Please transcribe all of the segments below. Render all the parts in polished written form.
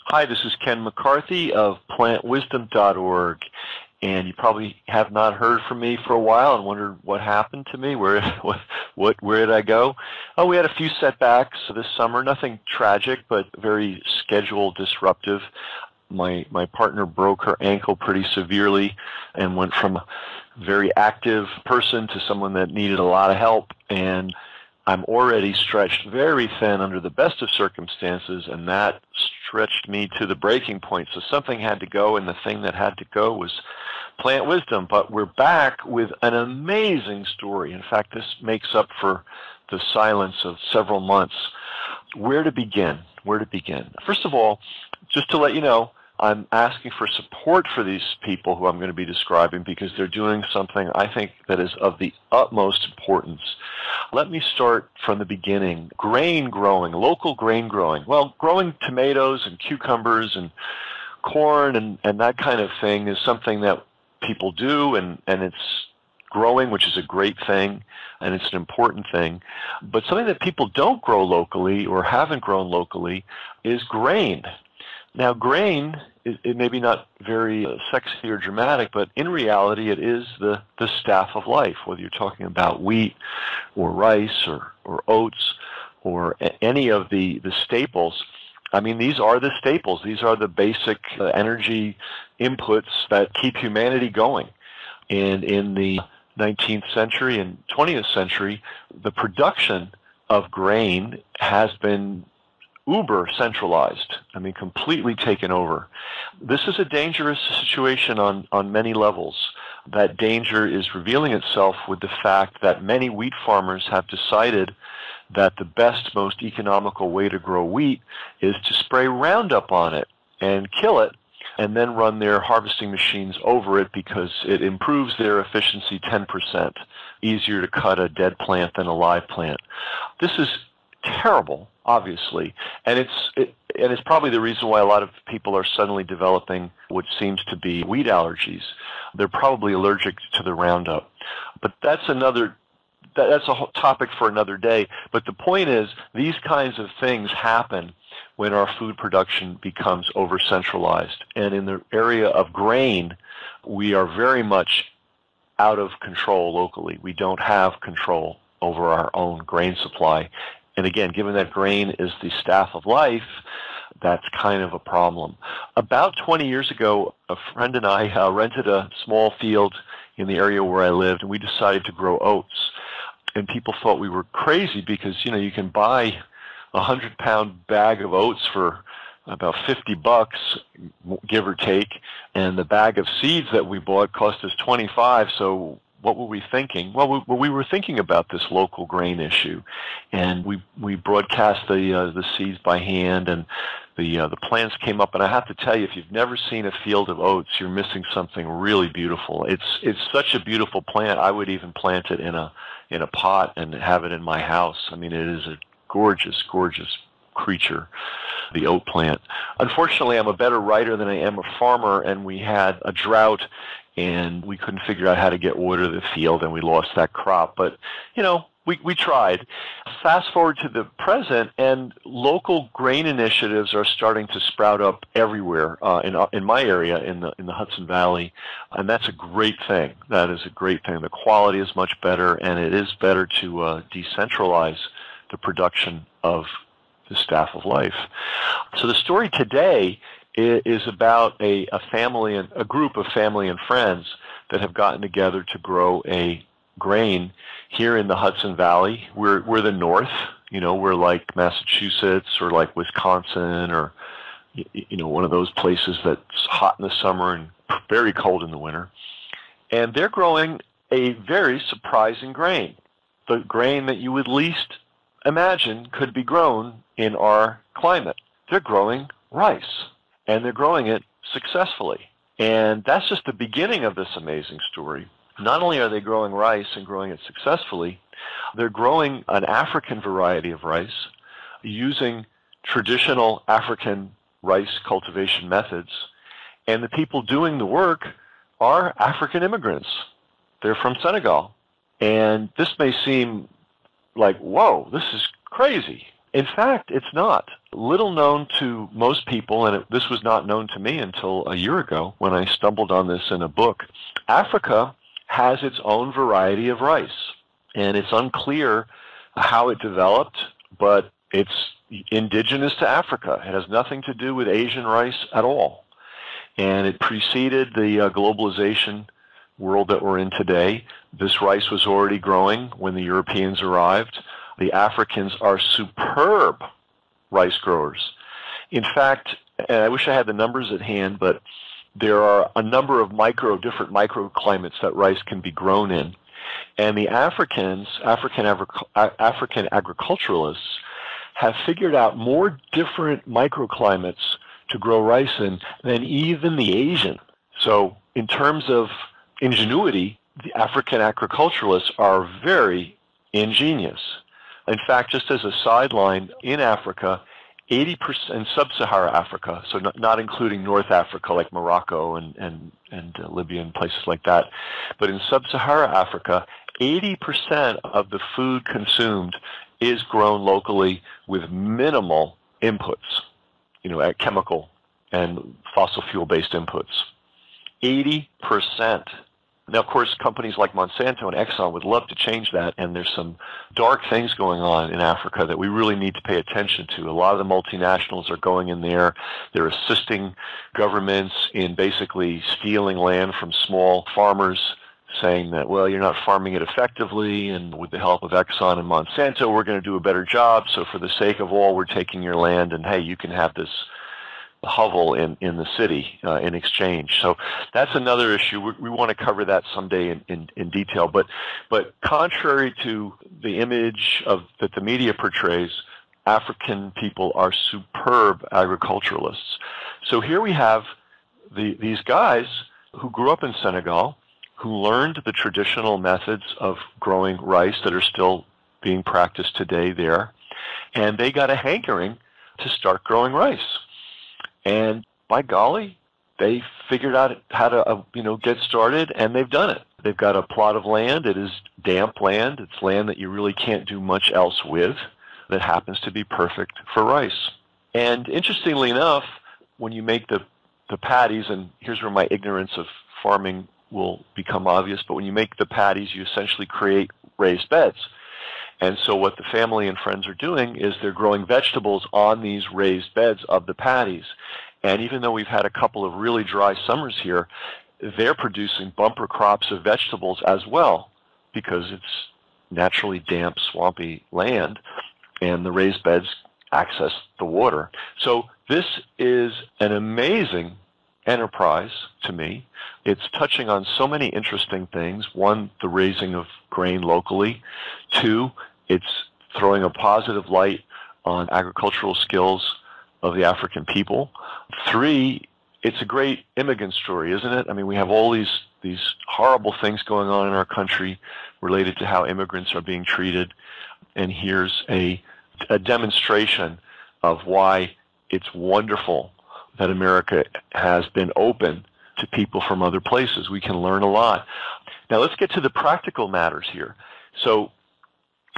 Hi, this is Ken McCarthy of plantwisdom.org, and you probably have not heard from me for a while and wondered what happened to me, where did I go? Oh, we had a few setbacks this summer, nothing tragic, but very schedule disruptive. My partner broke her ankle pretty severely and went from a very active person to someone that needed a lot of help, and I'm already stretched very thin under the best of circumstances, and that stretched me to the breaking point. So something had to go, and the thing that had to go was plant wisdom. But we're back with an amazing story. In fact, this makes up for the silence of several months. Where to begin? Where to begin? First of all, just to let you know, I'm asking for support for these people who I'm going to be describing because they're doing something I think that is of the utmost importance. Let me start from the beginning. Grain growing, local grain growing. Well, growing tomatoes and cucumbers and corn and that kind of thing is something that people do, and it's growing, which is a great thing, and it's an important thing. But something that people don't grow locally or haven't grown locally is grain. Now, grain, it may be not very sexy or dramatic, but in reality it is the staff of life, whether you're talking about wheat or rice or oats or any of the staples. I mean, these are the staples. These are the basic energy inputs that keep humanity going. And in the 19th century and 20th century, the production of grain has been uber centralized. I mean, completely taken over. This is a dangerous situation on many levels. That danger is revealing itself with the fact that many wheat farmers have decided that the best, most economical way to grow wheat is to spray Roundup on it and kill it, and then run their harvesting machines over it because it improves their efficiency 10%. Easier to cut a dead plant than a live plant. This is terrible, obviously, and it's probably the reason why a lot of people are suddenly developing what seems to be wheat allergies. They're probably allergic to the Roundup, but that's a whole topic for another day. But the point is, these kinds of things happen when our food production becomes over-centralized, and in the area of grain, we are very much out of control locally. We don't have control over our own grain supply. And again, given that grain is the staff of life, that's kind of a problem. About 20 years ago, a friend and I rented a small field in the area where I lived, and we decided to grow oats. And people thought we were crazy because, you can buy a 100-pound bag of oats for about $50, give or take, and the bag of seeds that we bought cost us $25, so what were we thinking? Well, we were thinking about this local grain issue, and we broadcast the seeds by hand, and the plants came up. And I have to tell you, if you've never seen a field of oats, you're missing something really beautiful. It's such a beautiful plant. I would even plant it in a pot and have it in my house. I mean, it is a gorgeous, gorgeous creature, the oat plant. Unfortunately, I'm a better writer than I am a farmer, and we had a drought, and we couldn't figure out how to get water to the field, and we lost that crop. But, we tried. Fast forward to the present, and local grain initiatives are starting to sprout up everywhere in my area, in the Hudson Valley, and that's a great thing. That is a great thing. The quality is much better, and it is better to decentralize the production of the staff of life. So the story today is about a family and a group of family and friends that have gotten together to grow a grain here in the Hudson Valley. We're the north, we're like Massachusetts or like Wisconsin or one of those places that's hot in the summer and very cold in the winter. And they're growing a very surprising grain, the grain that you would least imagine could be grown in our climate. They're growing rice, and they're growing it successfully. And that's just the beginning of this amazing story. Not only are they growing rice and growing it successfully, they're growing an African variety of rice using traditional African rice cultivation methods. And the people doing the work are African immigrants. They're from Senegal. And this may seem like, whoa, this is crazy. In fact, it's not. Little known to most people, and this was not known to me until a year ago when I stumbled on this in a book. Africa has its own variety of rice, and it's unclear how it developed, but it's indigenous to Africa. It has nothing to do with Asian rice at all. And it preceded the globalization world that we're in today. This rice was already growing when the Europeans arrived. The Africans are superb rice growers. In fact, and I wish I had the numbers at hand, but there are a number of different microclimates that rice can be grown in. And the African agriculturalists have figured out more different microclimates to grow rice in than even the Asian. So in terms of ingenuity, the African agriculturalists are very ingenious. In fact, just as a sideline, in Africa, 80% in sub-Saharan Africa, so not including North Africa like Morocco and Libya and places like that, but in sub-Saharan Africa, 80% of the food consumed is grown locally with minimal inputs, chemical and fossil fuel-based inputs. 80%. Now, of course, companies like Monsanto and Exxon would love to change that, and there's some dark things going on in Africa that we really need to pay attention to. A lot of the multinationals are going in there. They're assisting governments in basically stealing land from small farmers, saying that, well, you're not farming it effectively, and with the help of Exxon and Monsanto, we're going to do a better job. So for the sake of all, we're taking your land, and hey, you can have this hovel in the city in exchange. So that's another issue. We want to cover that someday in detail. But contrary to the image that the media portrays, African people are superb agriculturalists. So here we have these guys who grew up in Senegal, who learned the traditional methods of growing rice that are still being practiced today there, and they got a hankering to start growing rice. And by golly, they figured out how to, get started, and they've done it. They've got a plot of land. It is damp land. It's land that you really can't do much else with that happens to be perfect for rice. And interestingly enough, when you make the patties, and here's where my ignorance of farming will become obvious, but when you make the patties, you essentially create raised beds. And so what the family and friends are doing is they're growing vegetables on these raised beds of the patties. And even though we've had a couple of really dry summers here, they're producing bumper crops of vegetables as well, because it's naturally damp, swampy land, and the raised beds access the water. So this is an amazing enterprise to me. It's touching on so many interesting things. One, the raising of grain locally. Two, it's throwing a positive light on agricultural skills of the African people. Three, it's a great immigrant story, isn't it? I mean, we have all these horrible things going on in our country related to how immigrants are being treated, and here's a demonstration of why it's wonderful that America has been open to people from other places. We can learn a lot. Now let's get to the practical matters here. So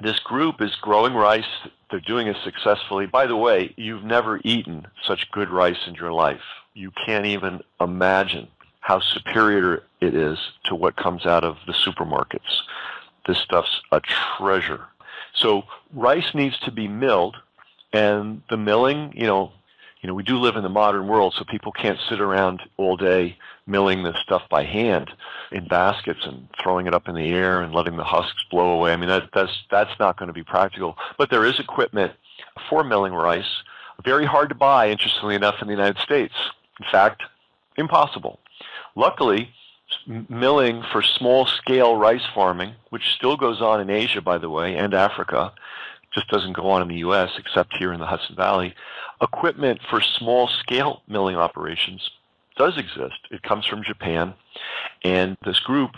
this group is growing rice. They're doing it successfully. By the way, you've never eaten such good rice in your life. You can't even imagine how superior it is to what comes out of the supermarkets. This stuff's a treasure. So rice needs to be milled, and the milling, we do live in the modern world, so people can't sit around all day milling this stuff by hand in baskets and throwing it up in the air and letting the husks blow away. I mean, that's not going to be practical. But there is equipment for milling rice, very hard to buy, interestingly enough, in the United States. In fact, impossible. Luckily, milling for small-scale rice farming, which still goes on in Asia, by the way, and Africa, just doesn't go on in the U.S. except here in the Hudson Valley. Equipment for small-scale milling operations does exist. It comes from Japan, and this group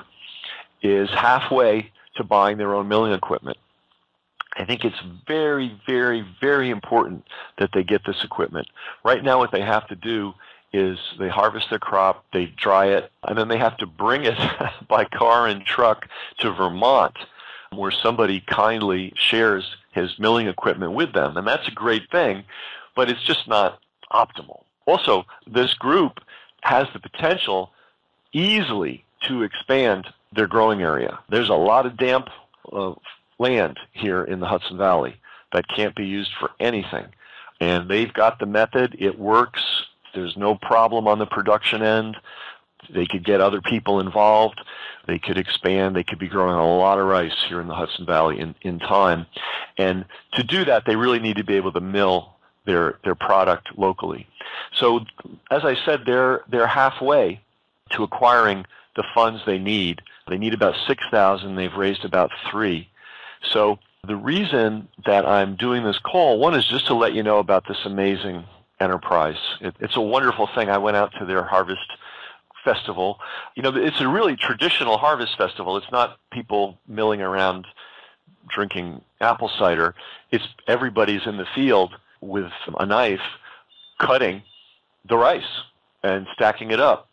is halfway to buying their own milling equipment. I think it's very, very, very important that they get this equipment. Right now what they have to do is they harvest their crop, they dry it, and then they have to bring it by car and truck to Vermont where somebody kindly shares his milling equipment with them. And that's a great thing, but it's just not optimal. Also, this group has the potential easily to expand their growing area. There's a lot of damp land here in the Hudson Valley that can't be used for anything. And they've got the method. It works. There's no problem on the production end. They could get other people involved. They could expand. They could be growing a lot of rice here in the Hudson Valley in time. And to do that, they really need to be able to mill their product locally. So, as I said, they're halfway to acquiring the funds they need. They need about $6,000. They've raised about $3,000. So the reason that I'm doing this call, one is just to let you know about this amazing enterprise. It's a wonderful thing. I went out to their harvest festival. You know, it's a really traditional harvest festival. It's not people milling around drinking apple cider. It's everybody's in the field with a knife cutting the rice and stacking it up.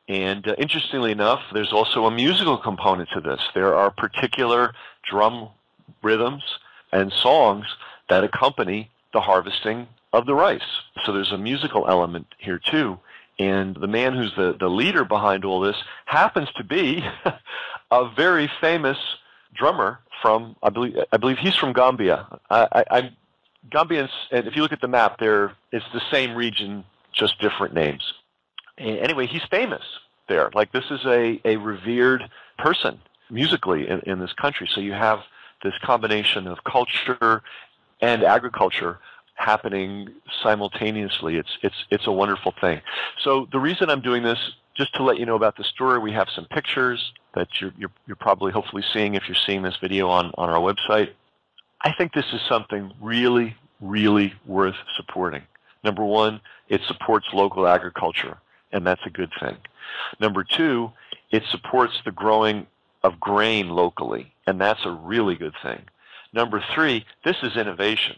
And interestingly enough, there's also a musical component to this. There are particular drum rhythms and songs that accompany the harvesting of the rice. So there's a musical element here too. And the man who's the leader behind all this happens to be a very famous drummer from, I believe he's from Gambia. Gambians, and if you look at the map there, it's the same region, just different names. Anyway, he's famous there. Like, this is a revered person musically in this country. So you have this combination of culture and agriculture happening simultaneously. It's a wonderful thing. So the reason I'm doing this, just to let you know about the story, we have some pictures that you're probably hopefully seeing if you're seeing this video on our website. I think this is something really, really worth supporting. Number one, it supports local agriculture, and that's a good thing. Number two, it supports the growing of grain locally, and that's a really good thing. Number three, this is innovation.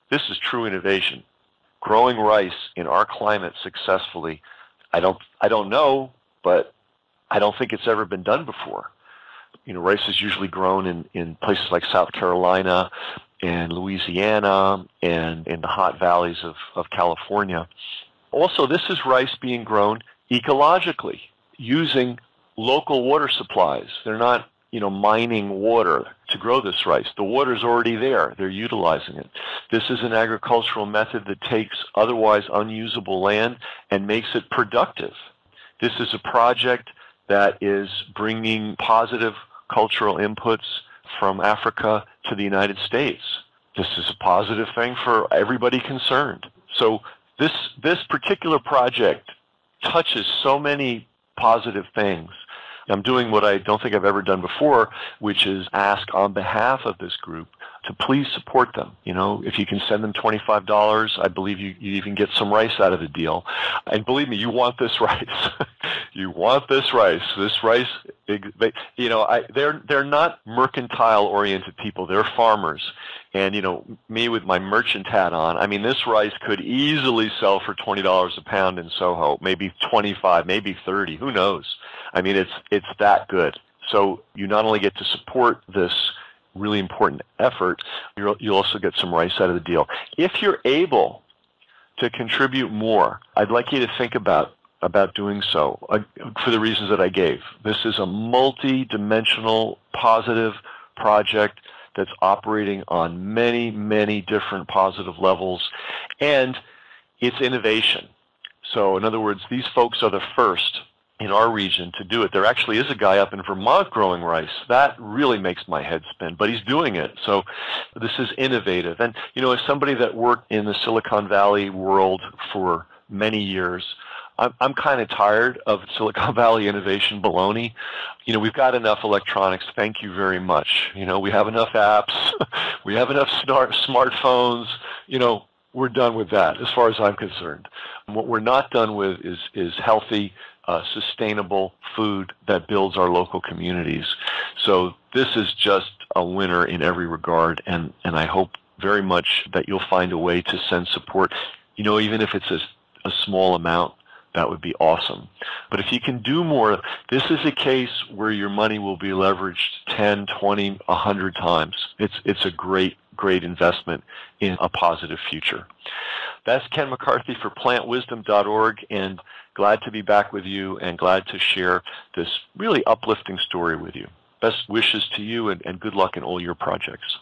This is true innovation. Growing rice in our climate successfully, I don't know, but I don't think it's ever been done before. You know, rice is usually grown in places like South Carolina and Louisiana and in the hot valleys of California. Also, this is rice being grown ecologically, using local water supplies. They're not, mining water to grow this rice. The water's already there. They're utilizing it. This is an agricultural method that takes otherwise unusable land and makes it productive. This is a project that is bringing positive cultural inputs from Africa to the United States. This is a positive thing for everybody concerned. So this particular project touches so many positive things. I'm doing what I don't think I've ever done before, which is ask on behalf of this group to please support them. If you can send them $25, I believe you even get some rice out of the deal. And believe me, you want this rice. You want this rice. This rice, they're not mercantile-oriented people. They're farmers. And, me with my merchant hat on, I mean, this rice could easily sell for $20 a pound in Soho, maybe 25, maybe 30, who knows? I mean, it's that good. So you not only get to support this really important effort, you'll also get some rice out of the deal. If you're able to contribute more, I'd like you to think about doing so for the reasons that I gave. This is a multi-dimensional positive project that's operating on many, many different positive levels, and it's innovation. So in other words, these folks are the first in our region to do it. There actually is a guy up in Vermont growing rice. That really makes my head spin, but he's doing it. So this is innovative. And, as somebody that worked in the Silicon Valley world for many years, I'm kind of tired of Silicon Valley innovation baloney. We've got enough electronics. Thank you very much. We have enough apps. We have enough smartphones. We're done with that as far as I'm concerned. And what we're not done with is healthy, sustainable food that builds our local communities. So this is just a winner in every regard, and I hope very much that you'll find a way to send support, even if it's a small amount that would be awesome. But if you can do more, this is a case where your money will be leveraged 10, 20, 100 times. It's a great investment in a positive future. That's Ken McCarthy for plantwisdom.org, and glad to be back with you and glad to share this really uplifting story with you. Best wishes to you and good luck in all your projects.